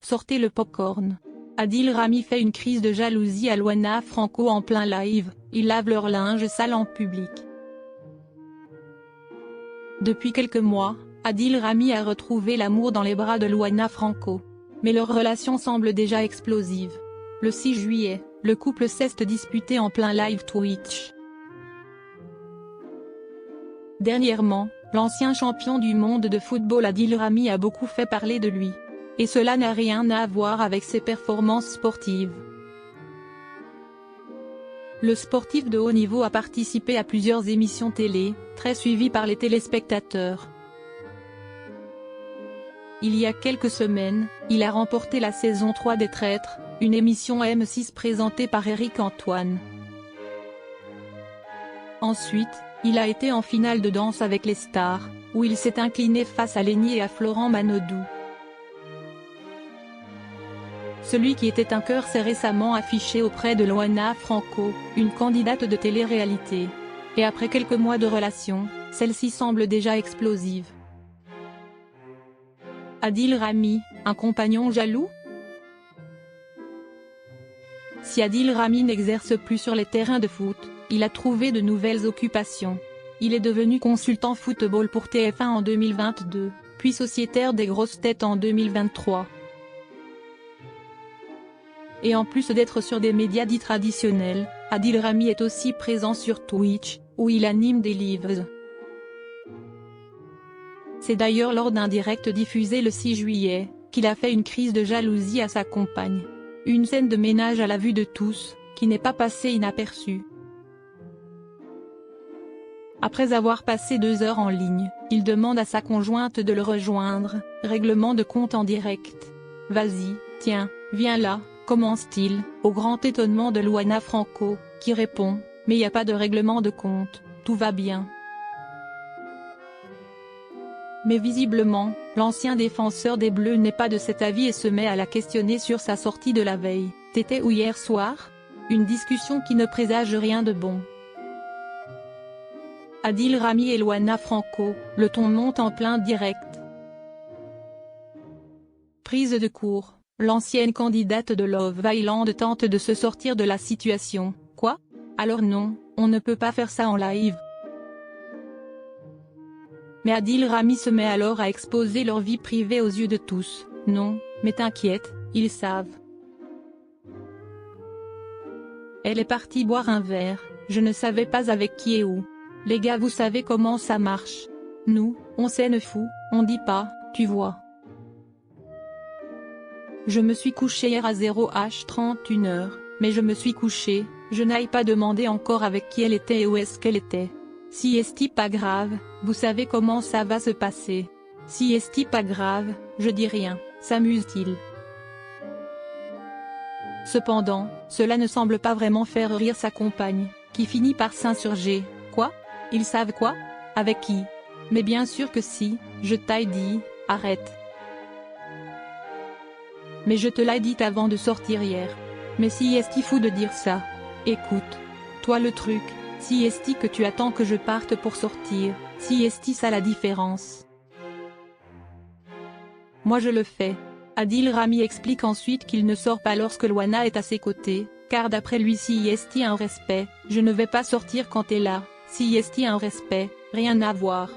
sortez le popcorn. Adil Rami fait une crise de jalousie à Loana Franco en plein live, ils lavent leur linge sale en public. Depuis quelques mois, Adil Rami a retrouvé l'amour dans les bras de Loana Franco. Mais leur relation semble déjà explosive. Le 6 juillet, le couple s'est disputé en plein live Twitch. Dernièrement, l'ancien champion du monde de football Adil Rami a beaucoup fait parler de lui. Et cela n'a rien à voir avec ses performances sportives. Le sportif de haut niveau a participé à plusieurs émissions télé, très suivies par les téléspectateurs. Il y a quelques semaines, il a remporté la saison 3 des Traîtres, une émission M6 présentée par Éric Antoine. Ensuite, il a été en finale de Danse avec les stars, où il s'est incliné face à Lénie et à Florent Manodou. Celui qui était un cœur s'est récemment affiché auprès de Loana Franco, une candidate de télé-réalité. Et après quelques mois de relation, celle-ci semble déjà explosive. Adil Rami, un compagnon jaloux? Si Adil Rami n'exerce plus sur les terrains de foot, il a trouvé de nouvelles occupations. Il est devenu consultant football pour TF1 en 2022, puis sociétaire des grosses têtes en 2023. Et en plus d'être sur des médias dits traditionnels, Adil Rami est aussi présent sur Twitch, où il anime des lives. C'est d'ailleurs lors d'un direct diffusé le 6 juillet, qu'il a fait une crise de jalousie à sa compagne. Une scène de ménage à la vue de tous, qui n'est pas passée inaperçue. Après avoir passé 2 heures en ligne, il demande à sa conjointe de le rejoindre, règlement de compte en direct. « Vas-y, tiens, viens là », commence-t-il, au grand étonnement de Loana Franco, qui répond « Mais y a pas de règlement de compte, tout va bien ». Mais visiblement, l'ancien défenseur des Bleus n'est pas de cet avis et se met à la questionner sur sa sortie de la veille. « T'étais où hier soir ?» Une discussion qui ne présage rien de bon. Adil Rami et Loana Franco, le ton monte en plein direct. Prise de court, l'ancienne candidate de Love Island tente de se sortir de la situation. « Quoi ? Alors non, on ne peut pas faire ça en live. » Mais Adil Rami se met alors à exposer leur vie privée aux yeux de tous. « Non, mais t'inquiète, ils savent. Elle est partie boire un verre, je ne savais pas avec qui et où. Les gars, vous savez comment ça marche. Nous, on s'en fout, on dit pas, tu vois. Je me suis couché hier à 0h31, mais je me suis couché, je n'aille pas demander encore avec qui elle était et où est-ce qu'elle était. Si est-ce pas grave, vous savez comment ça va se passer. Si est-ce pas grave, je dis rien, s'amuse-t-il. Cependant, cela ne semble pas vraiment faire rire sa compagne, qui finit par s'insurger. Quoi ? Ils savent quoi ? Avec qui ? Mais bien sûr que si, je t'ai dit, arrête. Mais je te l'ai dit avant de sortir hier. Mais si est-ce fou de dire ça ? Écoute, toi le truc, si est-ce que tu attends que je parte pour sortir, si est-ce ça la différence ? Moi je le fais. Adil Rami explique ensuite qu'il ne sort pas lorsque Loana est à ses côtés, car d'après lui si est un respect, je ne vais pas sortir quand t'es là, si est un respect, rien à voir.